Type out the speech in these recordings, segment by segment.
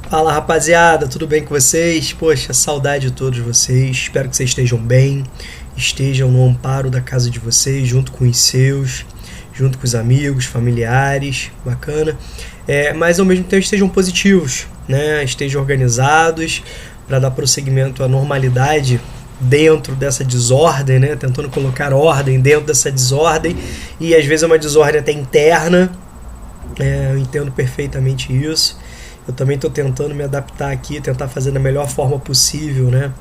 Fala rapaziada, tudo bem com vocês? Poxa, saudade de todos vocês, espero que vocês estejam bem, estejam no amparo da casa de vocês, junto com os seus, junto com os amigos, familiares, bacana, mas ao mesmo tempo estejam positivos, né? Estejam organizados para dar prosseguimento à normalidade dentro dessa desordem, né? Tentando colocar ordem dentro dessa desordem, e às vezes é uma desordem até interna, eu entendo perfeitamente isso. Eu também estou tentando me adaptar aqui, tentar fazer da melhor forma possível, né?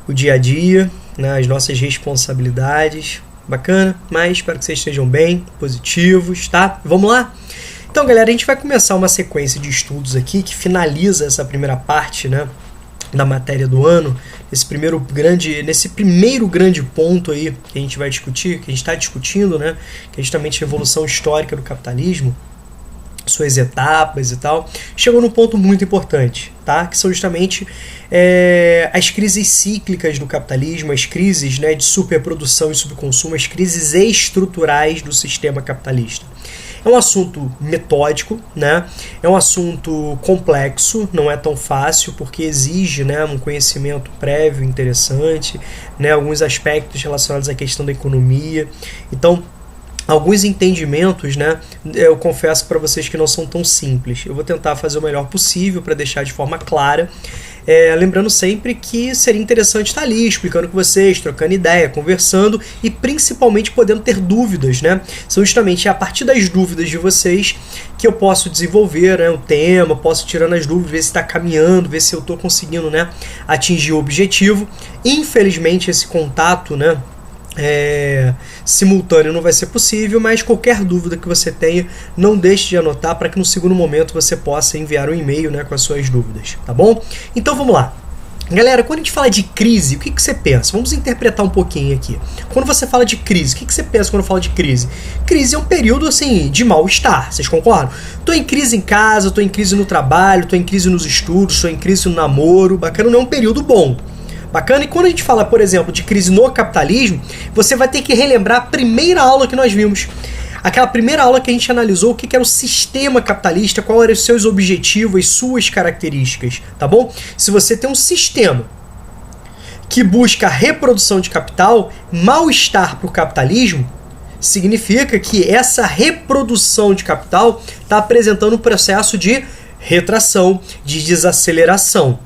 O dia a dia, né? As nossas responsabilidades, bacana, mas espero que vocês estejam bem, positivos, tá? Vamos lá? Então, galera, a gente vai começar uma sequência de estudos aqui que finaliza essa primeira parte, né, da matéria do ano, nesse primeiro grande ponto aí que a gente vai discutir, que a gente está discutindo, né, que é justamente a evolução histórica do capitalismo, suas etapas e tal, chegou num ponto muito importante, tá? Que são justamente as crises cíclicas do capitalismo, as crises, né, de superprodução e subconsumo, as crises estruturais do sistema capitalista. É um assunto metódico, né? É um assunto complexo, não é tão fácil, porque exige, né, um conhecimento prévio interessante, né, alguns aspectos relacionados à questão da economia. Então, alguns entendimentos, né, eu confesso para vocês que não são tão simples. Eu vou tentar fazer o melhor possível para deixar de forma clara, lembrando sempre que seria interessante estar ali explicando com vocês, trocando ideia, conversando e principalmente podendo ter dúvidas, né? São justamente a partir das dúvidas de vocês que eu posso desenvolver, né, o tema, posso tirando as dúvidas, ver se está caminhando, ver se eu estou conseguindo, né, atingir o objetivo. Infelizmente esse contato, né, simultâneo não vai ser possível, mas qualquer dúvida que você tenha, não deixe de anotar para que no segundo momento você possa enviar um e-mail, né, com as suas dúvidas, tá bom? Então vamos lá. Galera, quando a gente fala de crise, o que você pensa? Vamos interpretar um pouquinho aqui. Quando você fala de crise, o que você pensa quando fala de crise? Crise é um período, assim, de mal-estar, vocês concordam? Tô em crise em casa, tô em crise no trabalho, tô em crise nos estudos, tô em crise no namoro, bacana, não é um período bom. Bacana? E quando a gente fala, por exemplo, de crise no capitalismo, você vai ter que relembrar a primeira aula que nós vimos. Aquela primeira aula que a gente analisou o que era o sistema capitalista, quais eram os seus objetivos, as suas características, tá bom? Se você tem um sistema que busca a reprodução de capital, mal-estar para o capitalismo, significa que essa reprodução de capital está apresentando um processo de retração, de desaceleração.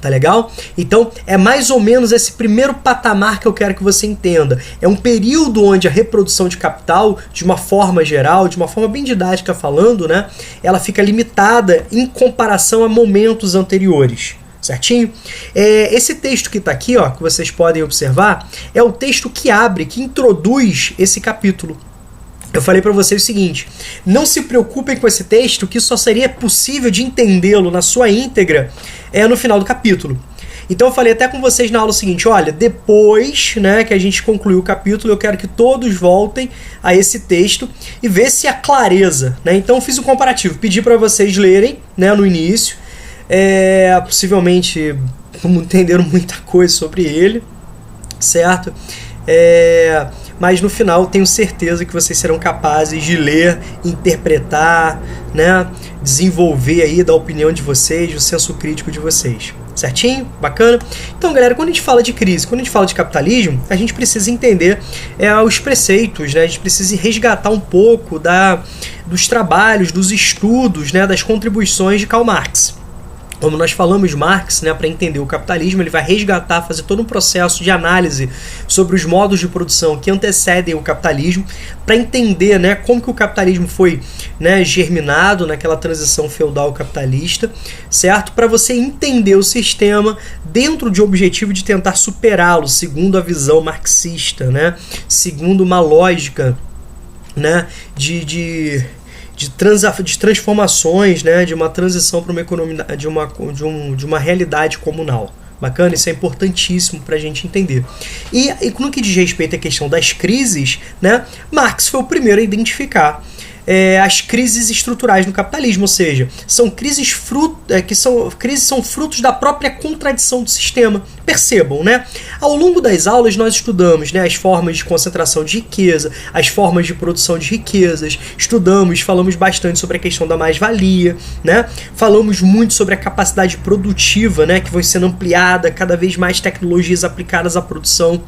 Tá legal? Então, é mais ou menos esse primeiro patamar que eu quero que você entenda. É um período onde a reprodução de capital, de uma forma geral, de uma forma bem didática falando, né, ela fica limitada em comparação a momentos anteriores. Certinho? Esse texto que está aqui, ó, que vocês podem observar, é o texto que abre, que introduz esse capítulo. Eu falei para vocês o seguinte: não se preocupem com esse texto, que só seria possível de entendê-lo na sua íntegra no final do capítulo. Então eu falei até com vocês na aula seguinte: olha, depois, né, que a gente concluiu o capítulo, eu quero que todos voltem a esse texto e ver se há clareza, né? Então eu fiz um comparativo, pedi para vocês lerem, né, no início, possivelmente não entenderam muita coisa sobre ele, certo? Mas no final tenho certeza que vocês serão capazes de ler, interpretar, né, desenvolver aí da opinião de vocês, do senso crítico de vocês. Certinho? Bacana? Então, galera, quando a gente fala de crise, quando a gente fala de capitalismo, a gente precisa entender os preceitos, né? A gente precisa resgatar um pouco dos trabalhos, dos estudos, né, das contribuições de Karl Marx. Como nós falamos, Marx, né, para entender o capitalismo, ele vai resgatar, fazer todo um processo de análise sobre os modos de produção que antecedem o capitalismo, para entender, né, como que o capitalismo foi, né, germinado naquela transição feudal capitalista, certo? Para você entender o sistema dentro de um objetivo de tentar superá-lo, segundo a visão marxista, né, segundo uma lógica, né, de transformações, né, de uma transição para uma economia, de uma realidade comunal. Bacana? Isso é importantíssimo para a gente entender. E no que diz respeito à questão das crises, né, Marx foi o primeiro a identificar as crises estruturais no capitalismo, ou seja, são crises são frutos da própria contradição do sistema. Percebam, né? Ao longo das aulas nós estudamos, né, as formas de concentração de riqueza, as formas de produção de riquezas, falamos bastante sobre a questão da mais-valia, né? Falamos muito sobre a capacidade produtiva, né, que vai sendo ampliada, cada vez mais tecnologias aplicadas à produção.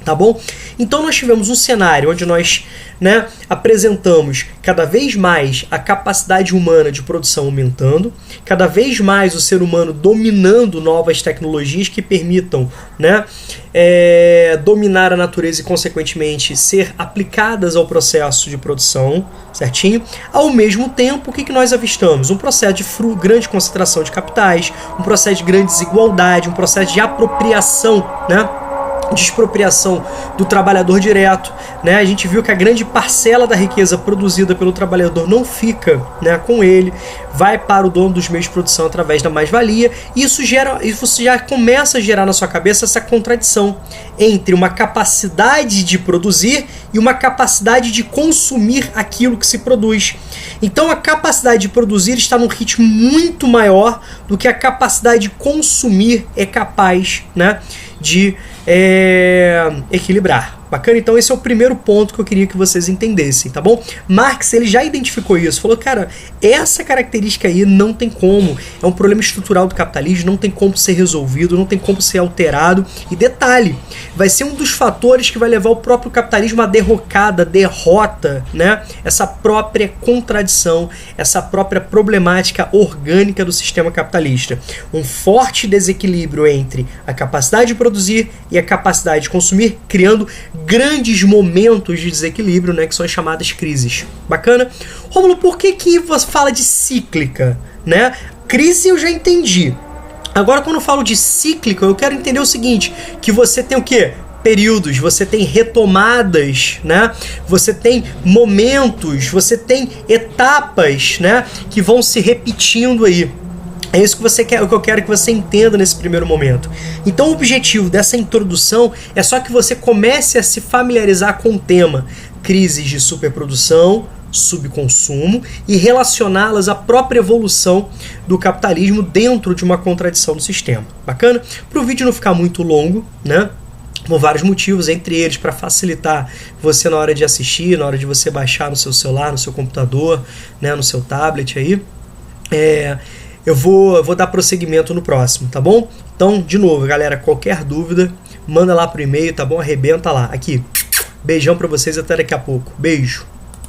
Tá bom? Então nós tivemos um cenário onde nós, né, apresentamos cada vez mais a capacidade humana de produção aumentando, cada vez mais o ser humano dominando novas tecnologias que permitam, né, dominar a natureza e, consequentemente, ser aplicadas ao processo de produção, certinho? Ao mesmo tempo, o que nós avistamos? Um processo de grande concentração de capitais, um processo de grande desigualdade, um processo de apropriação, né, de expropriação do trabalhador direto, né? A gente viu que a grande parcela da riqueza produzida pelo trabalhador não fica, né, com ele, vai para o dono dos meios de produção através da mais-valia, e isso já começa a gerar na sua cabeça essa contradição entre uma capacidade de produzir e uma capacidade de consumir aquilo que se produz. Então a capacidade de produzir está num ritmo muito maior do que a capacidade de consumir é capaz, né, de equilibrar. Bacana? Então esse é o primeiro ponto que eu queria que vocês entendessem, tá bom? Marx, ele já identificou isso, falou, cara, essa característica aí não tem como, é um problema estrutural do capitalismo, não tem como ser resolvido, não tem como ser alterado, e detalhe, vai ser um dos fatores que vai levar o próprio capitalismo à derrota, né? Essa própria contradição, essa própria problemática orgânica do sistema capitalista. Um forte desequilíbrio entre a capacidade de produzir e a capacidade de consumir, criando grandes momentos de desequilíbrio, né, que são as chamadas crises. Bacana? Rômulo, por que você fala de cíclica, né? Crise eu já entendi. Agora, quando eu falo de cíclica, eu quero entender o seguinte, que você tem o quê? Períodos, você tem retomadas, né? Você tem momentos, você tem etapas, né, que vão se repetindo aí. É isso que você quer, o que eu quero que você entenda nesse primeiro momento. Então o objetivo dessa introdução é só que você comece a se familiarizar com o tema crises de superprodução, subconsumo e relacioná-las à própria evolução do capitalismo dentro de uma contradição do sistema. Bacana? Para o vídeo não ficar muito longo, né? Por vários motivos, entre eles para facilitar você na hora de assistir, na hora de você baixar no seu celular, no seu computador, né, no seu tablet aí. Eu vou dar prosseguimento no próximo, tá bom? Então, de novo, galera, qualquer dúvida, manda lá pro e-mail, tá bom? Arrebenta lá. Aqui, beijão pra vocês, até daqui a pouco. Beijo!